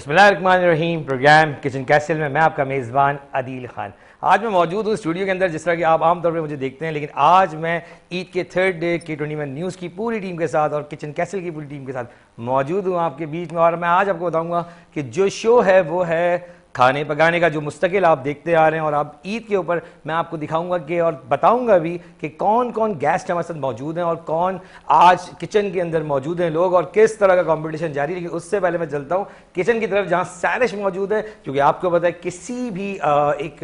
बिस्मिल्लाहिर्रहमानिर्रहीम। Programme kitchen castle में मैं आपका मेज़बान अदील खान। आज मैं मौजूद हूँ स्टूडियो के अंदर, जिस तरह कि आप आमतौर पर मुझे देखते हैं, लेकिन आज मैं ईद के थर्ड डे K21 न्यूज़ की पूरी टीम के साथ और किचन कैसल की पूरी टीम के साथ मौजूद हूँ आपके बीच में। और मैं आज आपको बताऊँगा कि जो शो है वो है खाने पकाने का, जो मुस्तकिल आप देखते आ रहे हैं। और आप ईद के ऊपर मैं आपको दिखाऊंगा कि और बताऊंगा भी कि कौन कौन गेस्ट हमारे साथ मौजूद हैं और कौन आज किचन के अंदर मौजूद हैं लोग, और किस तरह का कंपटीशन जारी है। लेकिन उससे पहले मैं चलता हूं किचन की तरफ, जहां सैरिश मौजूद है। क्योंकि आपको पता है किसी भी एक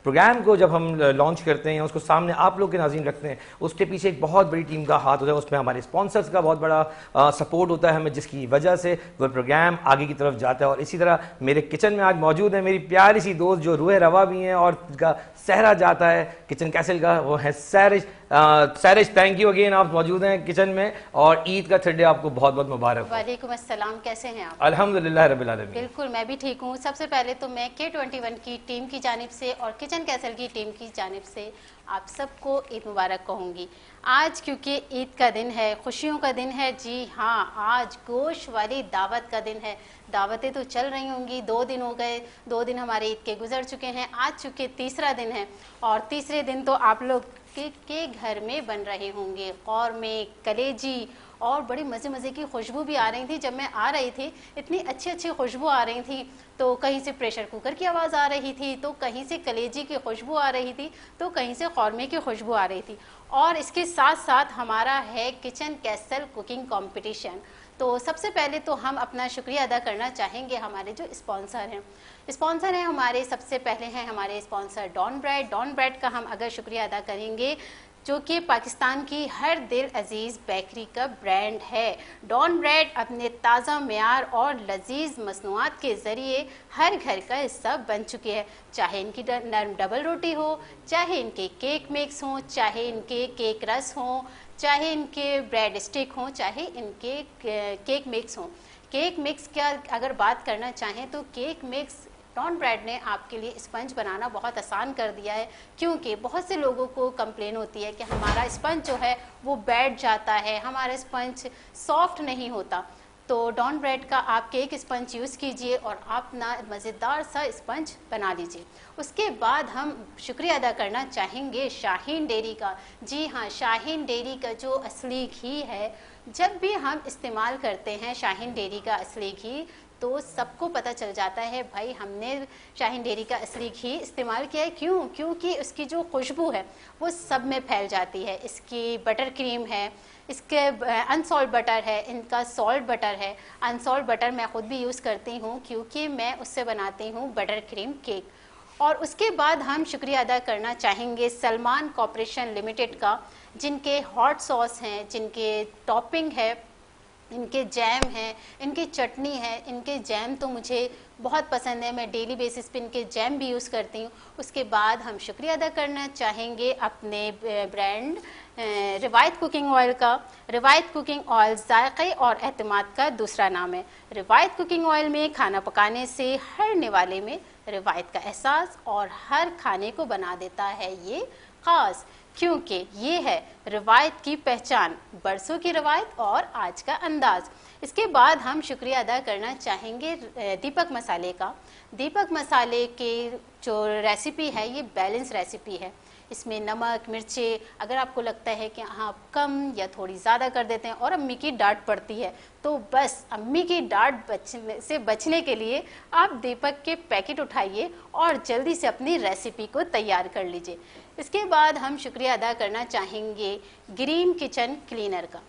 प्रोग्राम को जब हम लॉन्च करते हैं, उसको सामने आप लोग के नाज़रीन रखते हैं, उसके पीछे एक बहुत बड़ी टीम का हाथ होता है। उसमें हमारे स्पॉन्सर्स का बहुत बड़ा सपोर्ट होता है हमें, जिसकी वजह से वो प्रोग्राम आगे की तरफ जाता है। और इसी तरह मेरे किचन में आज मौजूद है मेरी प्यारी सी दोस्त जो रूह रवा भी हैं और का सहरा जाता है किचन कैसल का, वो है सैरिश। सैरिश, थैंक यू अगेन, आप मौजूद हैं किचन में और ईद का थर्ड डे आपको बहुत बहुत मुबारक हो। वालेकुम अस्सलाम, कैसे हैं आप? अल्हम्दुलिल्लाह रब्बिल आलमीन। बिल्कुल, मैं भी ठीक हूँ। सबसे पहले तो मैं K21 की टीम की जानिब से और किचन कैसल की टीम की जानिब से आप सबको ईद मुबारक कहूँगी। आज क्योंकि ईद का दिन है, खुशियों का दिन है। जी हाँ, आज गोश्त वाली दावत का दिन है। दावतें तो चल रही होंगी, 2 दिन हो गए, 2 दिन हमारे ईद के गुजर चुके हैं, आज चूँकि तीसरा दिन है। और तीसरे दिन तो आप लोग के घर में बन रहे होंगे कौरमे, कलेजी और बड़ी मज़े मज़े की खुशबू भी आ रही थी। जब मैं आ रही थी इतनी अच्छी अच्छी खुशबू आ रही थी, तो कहीं से प्रेशर कुकर की आवाज़ आ रही थी, तो कहीं से कलेजी की खुशबू आ रही थी, तो कहीं से कौरमे की खुशबू आ रही थी। और इसके साथ साथ हमारा है किचन कैसल कुकिंग कंपटीशन। तो सबसे पहले तो हम अपना शुक्रिया अदा करना चाहेंगे हमारे जो स्पॉन्सर हैं। स्पॉन्सर हैं हमारे, सबसे पहले हैं हमारे sponsor Dawn bread. Dawn bread का हम अगर शुक्रिया अदा करेंगे, जो कि पाकिस्तान की हर दिल अजीज़ बेकरी का ब्रांड है। डॉन ब्रेड अपने ताज़ा मेयार और लजीज मसनूआत के ज़रिए हर घर का हिस्सा बन चुके हैं। चाहे इनकी नरम डबल रोटी हो, चाहे इनके केक मिक्स हों, चाहे इनके केक रस हों, चाहे इनके ब्रेड स्टिक हों, चाहे इनके केक मिक्स हों। केक मिक्स का अगर बात करना चाहें तो केक मिक्स डॉन ब्रेड ने आपके लिए स्पंज बनाना बहुत आसान कर दिया है। क्योंकि बहुत से लोगों को कंप्लेन होती है कि हमारा स्पंज जो है वो बैठ जाता है, हमारा स्पंज सॉफ्ट नहीं होता। तो डॉन ब्रेड का आप केक स्पंज यूज़ कीजिए और आप ना मज़ेदार सा स्पंज बना लीजिए। उसके बाद हम शुक्रिया अदा करना चाहेंगे शाहीन डेयरी का। जी हाँ, शाहीन डेयरी का जो असली घी है, जब भी हम इस्तेमाल करते हैं शाहीन डेयरी का असली घी, तो सबको पता चल जाता है भाई हमने शाहीन डेयरी का असली घी इस्तेमाल किया है। क्यों? क्योंकि उसकी जो खुशबू है वो सब में फैल जाती है। इसकी बटर क्रीम है, इसके अनसॉल्ट बटर है, इनका सॉल्ट बटर है। अनसॉल्ट बटर मैं ख़ुद भी यूज़ करती हूँ क्योंकि मैं उससे बनाती हूँ बटर क्रीम केक। और उसके बाद हम शुक्रिया अदा करना चाहेंगे सलमान कॉर्पोरेशन लिमिटेड का, जिनके हॉट सॉस हैं, जिनके टॉपिंग है, इनके जैम है, इनकी चटनी है। इनके जैम तो मुझे बहुत पसंद है, मैं डेली बेसिस पे इनके जैम भी यूज़ करती हूँ। उसके बाद हम शुक्रिया अदा करना चाहेंगे अपने ब्रांड रिवायत कुकिंग ऑयल का। रिवायत कुकिंग ऑयल जायक़े और एतमाद का दूसरा नाम है। रिवायत कुकिंग ऑयल में खाना पकाने से हर निवाले में रिवायत का एहसास और हर खाने को बना देता है ये ख़ास, क्योंकि ये है रिवायत की पहचान, बरसों की रिवायत और आज का अंदाज। इसके बाद हम शुक्रिया अदा करना चाहेंगे दीपक मसाले का। दीपक मसाले के जो रेसिपी है ये बैलेंस रेसिपी है। इसमें नमक, मिर्चें अगर आपको लगता है कि हाँ कम या थोड़ी ज़्यादा कर देते हैं और अम्मी की डांट पड़ती है, तो बस अम्मी की डांट से बचने के लिए आप दीपक के पैकेट उठाइए और जल्दी से अपनी रेसिपी को तैयार कर लीजिए। इसके बाद हम शुक्रिया अदा करना चाहेंगे ग्रीन किचन क्लीनर का।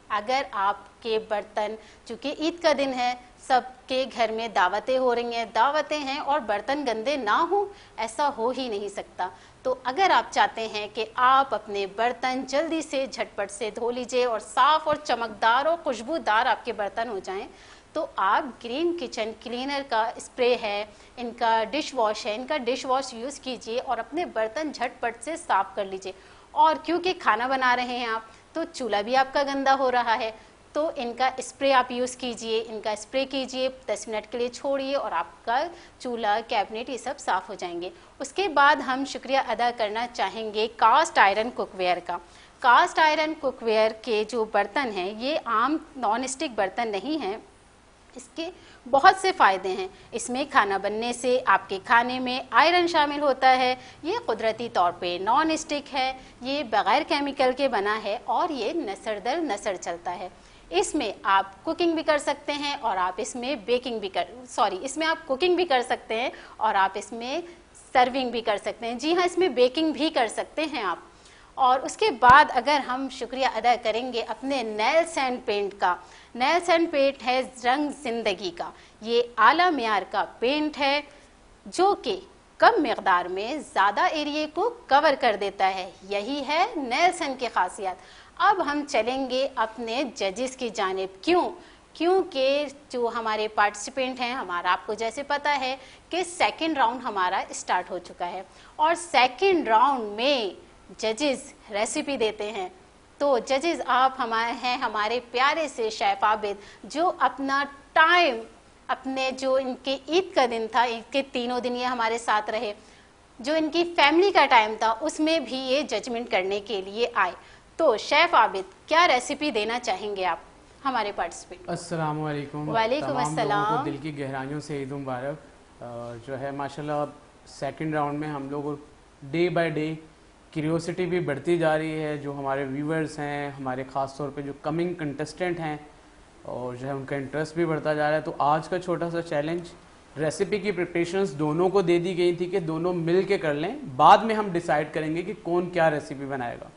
अगर आपके बर्तन, चूँकि ईद का दिन है, सबके घर में दावतें हो रही हैं, दावतें हैं और बर्तन गंदे ना हो, ऐसा हो ही नहीं सकता। तो अगर आप चाहते हैं कि आप अपने बर्तन जल्दी से झटपट से धो लीजिए और साफ़ और चमकदार और खुशबूदार आपके बर्तन हो जाएं, तो आप ग्रीन किचन क्लीनर का स्प्रे है, इनका डिश वॉश है, इनका डिश वॉश यूज़ कीजिए और अपने बर्तन झटपट से साफ़ कर लीजिए। और क्योंकि खाना बना रहे हैं आप, तो चूल्हा भी आपका गंदा हो रहा है, तो इनका स्प्रे आप यूज़ कीजिए, इनका स्प्रे कीजिए, 10 मिनट के लिए छोड़िए और आपका चूल्हा, कैबिनेट ये सब साफ़ हो जाएंगे। उसके बाद हम शुक्रिया अदा करना चाहेंगे कास्ट आयरन कुकवेयर का। कास्ट आयरन कुकवेयर के जो बर्तन हैं ये आम नॉन स्टिक बर्तन नहीं हैं, इसके बहुत से फ़ायदे हैं। इसमें खाना बनने से आपके खाने में आयरन शामिल होता है। ये कुदरती तौर पे नॉन स्टिक है, ये बग़ैर केमिकल के बना है और ये नसर दर नसर चलता है। इसमें आप कुकिंग भी कर सकते हैं और आप इसमें इसमें आप कुकिंग भी कर सकते हैं और आप इसमें सर्विंग भी कर सकते हैं। जी हाँ, इसमें बेकिंग भी कर सकते हैं आप। और उसके बाद अगर हम शुक्रिया अदा करेंगे अपने नेल्स एंड पेंट का। नेल्स एंड पेंट है रंग जिंदगी का। ये आला मियार का पेंट है जो कि कम मिकदार में ज़्यादा एरिया को कवर कर देता है। यही है नेल्स एंड की खासियत। अब हम चलेंगे अपने जजेस की जानिब। क्योंकि जो हमारे पार्टिसिपेंट हैं, हमारा आपको जैसे पता है कि सेकंड राउंड हमारा स्टार्ट हो चुका है और सेकंड राउंड में जजेस रेसिपी देते हैं। तो जजेस आप हमारे प्यारे से शेफ आबिद, जो अपना टाइम अपने जो इनके ईद का दिन था, ईद के 3 दिन ये हमारे साथ रहे, जो इनकी फैमिली का टाइम था उसमें भी ये जजमेंट करने के लिए आए। तो शेफ आबिद, क्या रेसिपी देना चाहेंगे आप हमारे पार्टिसिपेंट? अस्सलाम वालेकुम। वालेकुम अस्सलाम। लोगों को दिल की गहराइयों से ईद मुबारक। जो है माशाल्लाह सेकंड राउंड में हम लोग डे बाय डे क्यूरियोसिटी भी बढ़ती जा रही है। जो हमारे व्यूवर्स हैं, हमारे ख़ास तौर पे जो कमिंग कंटेस्टेंट हैं, और जो है उनका इंटरेस्ट भी बढ़ता जा रहा है। तो आज का छोटा सा चैलेंज, रेसिपी की प्रिपरेशंस दोनों को दे दी गई थी कि दोनों मिल के कर लें, बाद में हम डिसाइड करेंगे कि कौन क्या रेसिपी बनाएगा।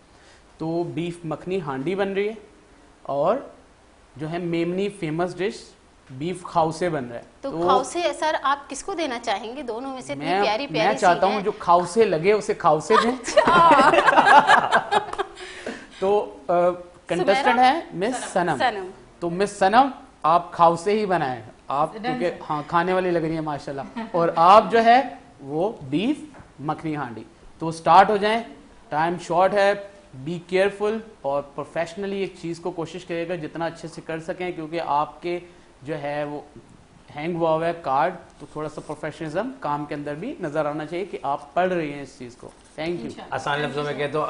तो बीफ मखनी हांडी बन रही है और जो है मेमनी फेमस डिश बीफ खाउसे बन रहा है। तो खाउसे सर आप किसको देना चाहेंगे? दोनों में से इतनी प्यारी प्यारी मैं चाहता हूँ जो खाउसे लगे उसे खाउसे दें। तो कंटेस्टेंट है मिस सनम। तो मिस सनम, आप खाउसे ही बनाए आप, क्योंकि हाँ खाने वाली लग रही है माशाल्लाह। और आप जो है वो बीफ मखनी हांडी। तो स्टार्ट हो जाएं, टाइम शॉर्ट है, बी केयरफुल और प्रोफेशनली एक चीज़ को कोशिश करिएगा जितना अच्छे से कर सकें, क्योंकि आपके जो है वो हैंग हुआ हुआ है कार्ड। तो थोड़ा सा प्रोफेशनलिज्म काम के अंदर भी नजर आना चाहिए कि आप पढ़ रही हैं इस चीज़ को। Thank you. आसान लफ्जों में कहते हो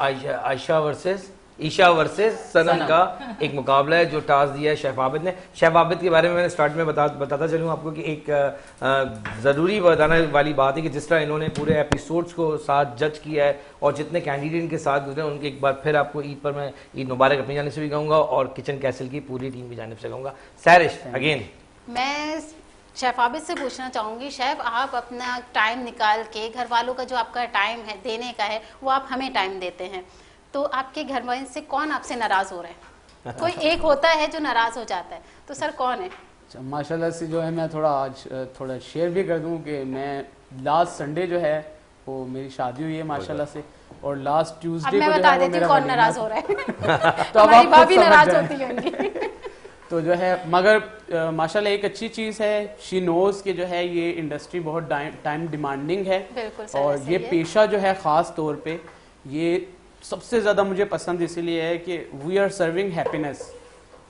ईशा वर्सेस सनम का एक मुकाबला है जो टास्क दिया है शेफ आबिद ने। शेफ आबिद के बारे में मैंने स्टार्ट में बताता चलूँ आपको कि एक ज़रूरी बताने वाली बात है कि जिस तरह इन्होंने पूरे एपिसोड्स को साथ जज किया है और जितने कैंडिडेट इनके साथ गुजरे उनके एक बार फिर आपको ईद पर मैं ईद मुबारक अपनी जानिब से भी कहूँगा और किचन कैसल की पूरी टीम की जानिब से कहूँगा। सैरिश अगेन मैं शेफ आबिद से पूछना चाहूँगी, शेफ आप अपना टाइम निकाल के घर वालों का जो आपका टाइम है देने का है वो आप हमें टाइम देते हैं, तो आपके घर वालों से कौन आपसे नाराज हो रहा है? कोई एक होता है जो नाराज हो जाता है, तो सर कौन है? माशाल्लाह से जो है मैं थोड़ा शेयर भी कर दूं कि मैं लास्ट संडे जो है वो मेरी शादी हुई है माशाल्लाह से, और लास्ट ट्यूसडे मैं बता देती हूँ कौन नाराज हो रहा है। तो हमारी भाभी नाराज होती होंगी। तो जो है मगर माशाल्लाह एक अच्छी चीज़ है, शी नोज कि जो है ये इंडस्ट्री बहुत टाइम डिमांडिंग है और ये पेशा जो है ख़ास तौर पे ये सबसे ज़्यादा मुझे पसंद इसलिए है कि वी आर सर्विंग हैप्पीनेस।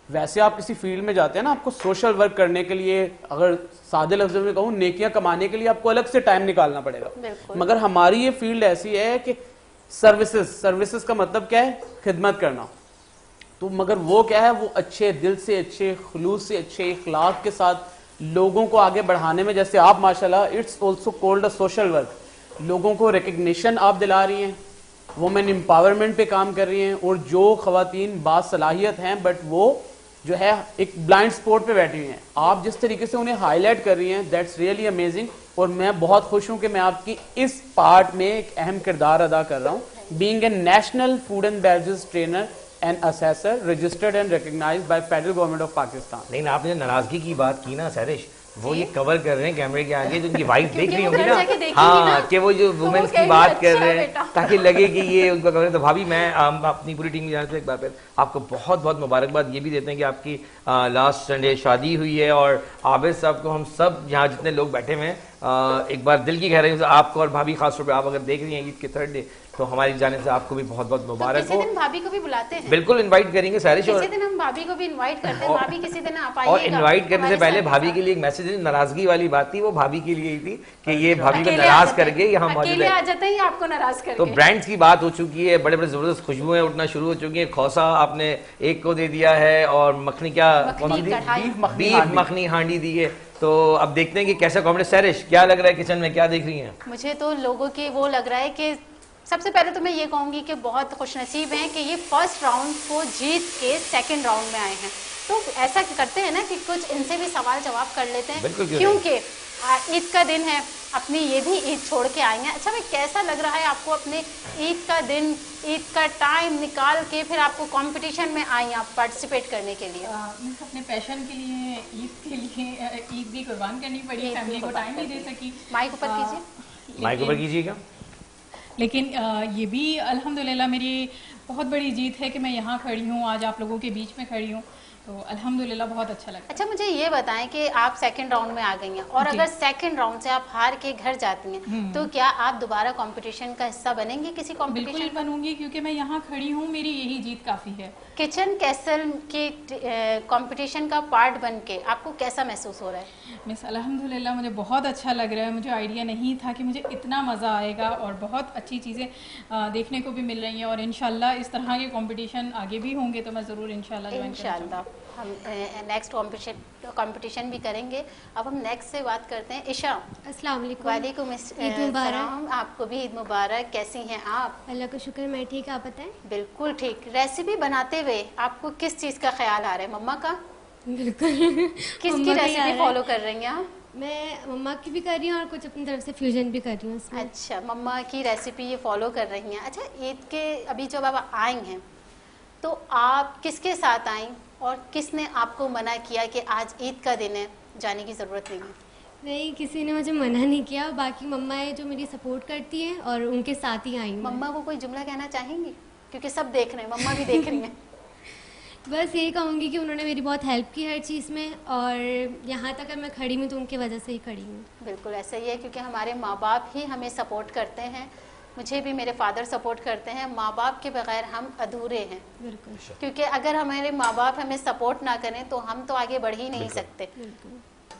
वैसे आप किसी फील्ड में जाते हैं ना, आपको सोशल वर्क करने के लिए, अगर सादे लफ्ज़ों में कहूँ, नेकियां कमाने के लिए आपको अलग से टाइम निकालना पड़ेगा। मगर हमारी ये फील्ड ऐसी है कि सर्विसेज का मतलब क्या है? खिदमत करना। तो मगर वो क्या है, वो अच्छे दिल से, अच्छे खुलूस से, अच्छे इखलाक के साथ लोगों को आगे बढ़ाने में, जैसे आप माशाल्लाह it's also called a social work. लोगों को रिकग्निशन आप दिला रही हैं, वुमेन एम्पावरमेंट पे काम कर रही हैं, और जो खवातीन बासलाहियत हैं बट वो जो है एक ब्लाइंड स्पॉट पे बैठी हुई हैं, आप जिस तरीके से उन्हें हाईलाइट कर रही हैं, दैट्स रियली अमेजिंग। और मैं बहुत खुश हूं कि मैं आपकी इस पार्ट में एक अहम किरदार अदा कर रहा हूं, being a national food and beverages trainer and assessor registered and recognised by federal government of Pakistan. लेकिन आपने नाराजगी की बात की ना सैरिश, वो ये कवर कर रहे हैं कैमरे के आगे, जो उनकी वाइफ देख रही होंगी ना, हाँ कि वो जो वुमेन्स की बात कर रहे हैं ताकि लगे कि ये उनका कवर है। तो भाभी मैं अपनी पूरी टीम की जाने से एक बार फिर आपको बहुत बहुत मुबारकबाद ये भी देते हैं कि आपकी लास्ट संडे शादी हुई है, और आबिद साहब को हम सब यहाँ जितने लोग बैठे हुए हैं एक बार दिल की गहराइयों से आपको और भाभी खासतौर पे आप अगर देख रही हैं ईद के थर्ड डे तो हमारी जानिब से आपको भी बहुत बहुत मुबारक हो। किसी दिन भाभी को भी बुलाते हैं, बिल्कुल इनवाइट करेंगे सारिश, किसी दिन हम भाभी को भी इनवाइट करते हैं, भाभी किसी दिन आप आइएगा। और इनवाइट करने से हमारे पहले साथ भाभी साथ। के लिए एक मैसेज, नाराजगी वाली बात थी वो भाभी के लिए ही थी कि ये भाभी को अकेले नाराज आ जाते हैं, करके यहाँ मौजूद अकेले है। आ जाते हैं आपको नाराज करके। तो ब्रांड्स की बात हो चुकी है, बड़े बड़े जबरदस्त खुशबुएं उठना शुरू हो चुकी है। खौसा आपने एक को दे दिया है और मखनी क्या कौन सी दी? बीफ मखनी हांडी दी है। तो अब देखते हैं कि कैसा कॉम्बिनेशन। सैरिश क्या लग रहा है किचन में, क्या देख रही हैं? मुझे तो लोगों के वो लग रहा है कि सबसे पहले तो मैं ये कहूंगी कि बहुत खुशनसीब हैं कि ये फर्स्ट राउंड को जीत के सेकंड राउंड में आए हैं। तो ऐसा करते हैं ना कि कुछ इनसे भी सवाल जवाब कर लेते हैं, क्योंकि ईद का दिन है, अपनी ये भी ईद छोड़ के आए हैं। अच्छा भाई, कैसा लग रहा है आपको अपने ईद का दिन, ईद का टाइम निकाल के फिर आपको कंपटीशन में आई आप पार्टिसिपेट करने के लिए? अपने पैशन के लिए, ईद के लिए ईद भी कुर्बान करनी पड़ी, फैमिली को टाइम नहीं दे सकी। माइक ऊपर कीजिए, माइक ऊपर कीजिएगा। लेकिन ये भी अल्हम्दुलिल्लाह मेरी बहुत बड़ी जीत है कि मैं यहाँ खड़ी हूँ, आज आप लोगों के बीच में खड़ी हूँ, तो अल्हम्दुलिल्लाह बहुत अच्छा लगा। अच्छा मुझे ये बताएं कि आप सेकंड राउंड में आ गई हैं और अगर सेकंड राउंड से आप हार के घर जाती हैं तो क्या आप दोबारा कंपटीशन का हिस्सा बनेंगी किसी कंपटीशन? बिल्कुल बनूंगी, क्योंकि मैं यहाँ खड़ी हूँ, मेरी यही जीत काफ़ी है। किचन कैसल के कंपटीशन का पार्ट बन के आपको कैसा महसूस हो रहा है? मिस अल्हम्दुलिल्लाह मुझे बहुत अच्छा लग रहा है। मुझे आइडिया नहीं था कि मुझे इतना मज़ा आएगा और बहुत अच्छी चीज़ें देखने को भी मिल रही हैं और इंशाल्लाह इस तरह के कंपटीशन आगे भी होंगे तो मैं ज़रूर इंशाल्लाह हम नेक्स्ट कंपटीशन भी करेंगे। अब हम नेक्स्ट से बात करते हैं। इशा, अस्सलाम वालेकुम। वालेकुम अस्सलाम, आपको भी ईद मुबारक। कैसी हैं आप? अल्लाह का शुक्र, मैं ठीक, आप बताएं? बिल्कुल ठीक। रेसिपी बनाते हुए आपको किस चीज़ का ख्याल आ रहा है? मम्मा का? बिल्कुल। किसकी रेसिपी फॉलो कर रही हैं आप? मैं मम्मा की भी कर रही हूँ और कुछ अपनी तरफ से फ्यूजन भी कर रही हूँ उसमें। अच्छा, मम्मा की रेसिपी ये फॉलो कर रही हैं। अच्छा, ईद के अभी जब आप आई हैं तो आप किसके साथ आई और किसने आपको मना किया कि आज ईद का दिन है, जाने की ज़रूरत नहीं है? नहीं, किसी ने मुझे मना नहीं किया, बाकी मम्मा है जो मेरी सपोर्ट करती हैं और उनके साथ ही आई हूँ। मम्मा को कोई जुमला कहना चाहेंगी? क्योंकि सब देख रहे हैं, मम्मा भी देख रही हैं। बस यही कहूँगी कि उन्होंने मेरी बहुत हेल्प की हर चीज़ में और यहाँ तक अगर मैं खड़ी हूँ तो उनकी वजह से ही खड़ी हूँ। बिल्कुल ऐसा ही है, क्योंकि हमारे माँ बाप ही हमें सपोर्ट करते हैं। मुझे भी मेरे फादर सपोर्ट करते हैं। माँ बाप के बगैर हम अधूरे हैं, बिल्कुल, क्योंकि अगर हमारे माँ बाप हमें सपोर्ट ना करें तो हम तो आगे बढ़ ही नहीं सकते।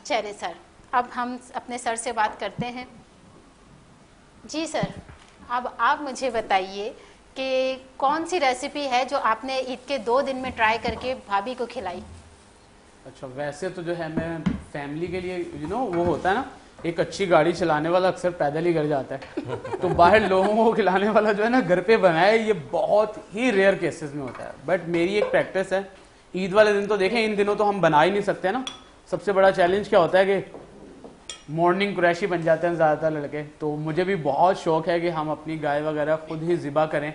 चलिए सर, अब हम अपने सर से बात करते हैं। जी सर, अब आप मुझे बताइए कि कौन सी रेसिपी है जो आपने ईद के 2 दिन में ट्राई करके भाभी को खिलाई? अच्छा, वैसे तो जो है मैं फैमिली के लिए वो होता है ना, एक अच्छी गाड़ी चलाने वाला अक्सर पैदल ही घर जाता है तो बाहर लोगों को खिलाने वाला जो है ना घर पे बनाए, ये बहुत ही रेयर केसेस में होता है। बट मेरी एक प्रैक्टिस है, ईद वाले दिन तो देखें, इन दिनों तो हम बना ही नहीं सकते ना। सबसे बड़ा चैलेंज क्या होता है कि मॉर्निंग क्रैशी बन जाते हैं ज़्यादातर लड़के। तो मुझे भी बहुत शौक है कि हम अपनी गाय वगैरह खुद ही ज़िबा करें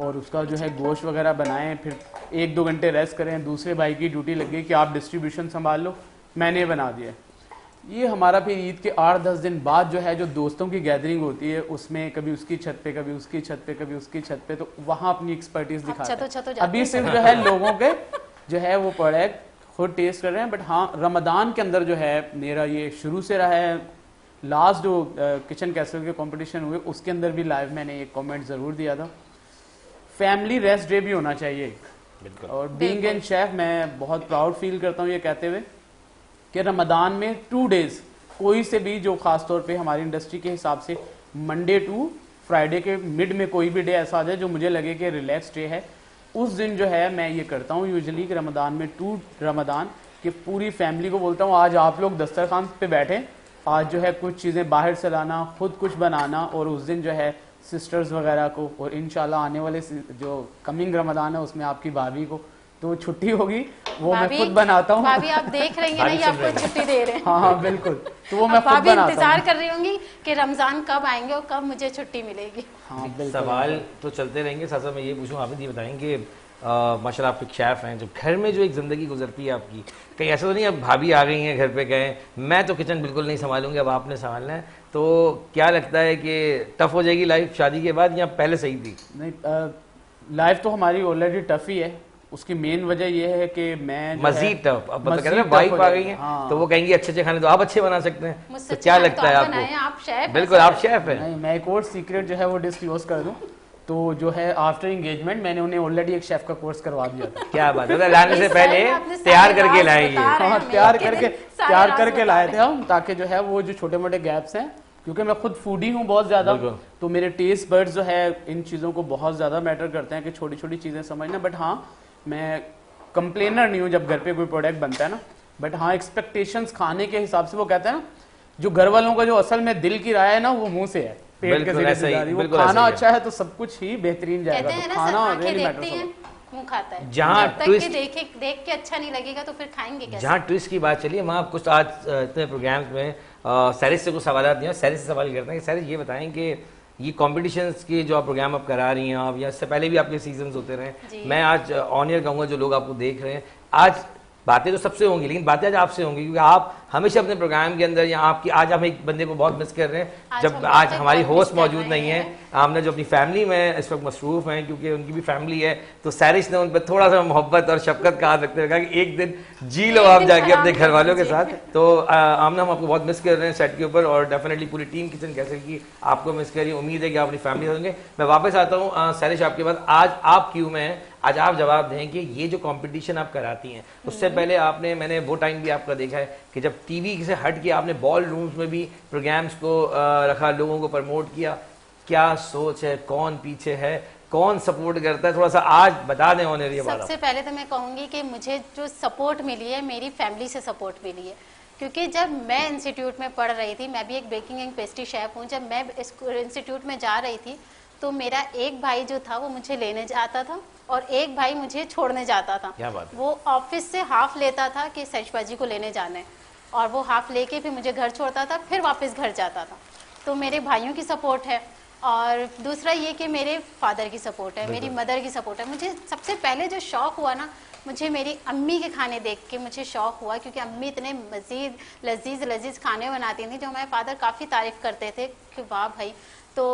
और उसका जो है गोश्त वगैरह बनाएं, फिर 1-2 घंटे रेस्ट करें। दूसरे भाई की ड्यूटी लग गई कि आप डिस्ट्रीब्यूशन संभाल लो, मैंने बना दिया। ये हमारा फिर ईद के 8-10 दिन बाद जो है जो दोस्तों की गैदरिंग होती है, उसमें कभी उसकी छत पे, कभी उसकी छत पे, कभी उसकी छत पे, तो वहाँ अपनी एक्सपर्टीज दिखाते हैं। अभी सिर्फ जो है लोगों के जो है वो प्रोडक्ट खुद टेस्ट कर रहे हैं। बट हाँ, रमदान के अंदर जो है मेरा ये शुरू से रहा है। लास्ट जो किचन कैसल के कंपटीशन हुए उसके अंदर भी लाइव मैंने एक कमेंट ज़रूर दिया था, फैमिली रेस्ट डे भी होना चाहिए। और बीइंग एन शेफ मैं बहुत प्राउड फील करता हूँ ये कहते हुए कि रमदान में 2 डेज कोई से भी, जो खास तौर पे हमारी इंडस्ट्री के हिसाब से मंडे टू फ्राइडे के मिड में कोई भी डे ऐसा आ जाए जो मुझे लगे कि रिलैक्स डे है, उस दिन जो है मैं ये करता हूँ यूजुअली कि रमदान में 2 रमदान कि पूरी फैमिली को बोलता हूँ आज आप लोग दस्तरखान पे बैठे, आज जो है कुछ चीज़ें बाहर से लाना, खुद कुछ बनाना और उस दिन जो है सिस्टर्स वगैरह को, और इंशाल्लाह आने वाले जो कमिंग रमदान है उसमें आपकी भाभी को तो छुट्टी होगी, वो मैं खुद बनाता हूँ। भाभी आप देख रही हैं ना, ये आपको छुट्टी दे रहे हैं। हाँ बिल्कुल, तो वो मैं खुद बनाता हूँ। इंतजार कर रही होंगी कि रमजान कब आएंगे और कब मुझे छुट्टी मिलेगी। हाँ बिल्कुल, सवाल तो चलते रहेंगे। साथ साथ मैं ये पूछूं, आप ये बताएंगे माशाल्लाह आप एक शेफ हैं, जब घर में जो एक ज़िंदगी गुजरती है आपकी, कहीं ऐसा तो नहीं अब भाभी आ गई हैं घर पे गए, मैं तो किचन बिल्कुल नहीं संभालूंगी, अब आपने संभालना है, तो क्या लगता है कि टफ हो जाएगी लाइफ शादी के बाद या पहले सही थी? नहीं, लाइफ तो हमारी ऑलरेडी टफ ही है, उसकी मेन वजह यह है कि मैं मजीद टफ, अब कहते हैं ना वाइफ आ गई है, हाँ। तो वो कहेंगे अच्छे अच्छे खाने तो आप अच्छे बना सकते हैं, तो क्या लगता है आपको? आप शेफ, बिल्कुल आप शेफ हैं। नहीं, मैं एक और सीक्रेट जो है वो डिस्क्लोज कर दूं, तो जो है आफ्टर एंगेजमेंट मैंने उन्हें ऑलरेडी एक शेफ का कोर्स करवा दिया था। क्या बात है, लाने से पहले तैयार करके लाएंगे। हाँ, तैयार करके लाए थे हम, ताकि जो है वो जो छोटे मोटे गैप्स हैं, क्योंकि मैं खुद फूडी हूँ बहुत ज्यादा, तो मेरे टेस्ट बर्ड्स जो है इन चीजों को बहुत ज्यादा मैटर करते हैं कि छोटी छोटी चीजें समझना। बट हाँ, मैं कंप्लेनर नहीं हूँ जब घर पे कोई प्रोडक्ट बनता है ना, बट हाँ एक्सपेक्टेशंस खाने के हिसाब से, वो कहते हैं ना जो घर वालों का जो असल में दिल की राय है ना वो मुंह से है, पेट के जरिए वो खाना अच्छा है तो सब कुछ ही बेहतरीन जाएगा। तो खाना रियली मैटर्स, मुंह खाता है, जहाँ ट्विस्ट देख के अच्छा नहीं लगेगा तो फिर खाएंगे कैसे? जहाँ ट्विस्ट की बात चलिए, मैं कुछ आज इतने प्रोग्राम्स में सैरिस से कुछ सवाल दिए, सैरिस से सवाल करते हैं कि सैरिस ये बताएं कि ये कॉम्पिटिशन्स के जो आप प्रोग्राम आप करा रही हैं आप, या इससे पहले भी आपके सीजन्स होते रहे, मैं आज ऑन एयर कहूँगा जो लोग आपको देख रहे हैं, आज बातें तो सबसे होंगी लेकिन बातें आज आपसे होंगी, क्योंकि आप हमेशा अपने प्रोग्राम के अंदर, या आपकी आज हम एक बंदे को बहुत मिस कर रहे हैं जब आज हमारी होस्ट मौजूद नहीं है, आमना जो अपनी फैमिली में इस वक्त मसरूफ़ हैं क्योंकि उनकी भी फैमिली है, तो सैरिश ने उन पर थोड़ा सा मोहब्बत और शफकत का हाथ रखते हुए कहा कि एक दिन जी लो आप जाके अपने घर वालों के साथ। तो आमना हम आपको बहुत मिस कर रहे हैं सेट के ऊपर, और डेफिनेटली पूरी टीम किचन कैसल की आपको मिस कर रही है। उम्मीद है कि आप अपनी फैमिली होंगे। मैं वापस आता हूँ सैरिश आपके बाद, आज आप क्यों में हैं, आज आप जवाब दें कि ये जो कंपटीशन आप कराती हैं, उससे पहले आपने, मैंने वो टाइम भी आपका देखा है कि जब टीवी से हट के आपने बॉल रूम्स में भी प्रोग्राम्स को रखा, लोगों को प्रमोट किया, क्या सोच है, कौन पीछे है, कौन सपोर्ट करता है, थोड़ा सा आज बता दें ऑन एयर। सबसे पहले तो मैं कहूँगी कि मुझे जो सपोर्ट मिली है मेरी फैमिली से सपोर्ट मिली है, क्योंकि जब मैं इंस्टीट्यूट में पढ़ रही थी, मैं भी एक बेकिंग एंड पेस्ट्री शेफ हूँ, जब मैं इंस्टीट्यूट में जा रही थी तो मेरा एक भाई जो था वो मुझे लेने जाता था और एक भाई मुझे छोड़ने जाता था। क्या बात है? वो ऑफिस से हाफ लेता था कि सैरिश को लेने जाना है, और वो हाफ लेके फिर मुझे घर छोड़ता था, फिर वापस घर जाता था। तो मेरे भाइयों की सपोर्ट है, और दूसरा ये कि मेरे फादर की सपोर्ट है, मेरी मदर की सपोर्ट है। मुझे सबसे पहले जो शौक़ हुआ ना, मुझे मेरी अम्मी के खाने देख के मुझे शौक़ हुआ, क्योंकि अम्मी इतने मज़ीद लजीज़ खाने बनाती थी जो हमारे फादर काफ़ी तारीफ़ करते थे कि वाह भाई। तो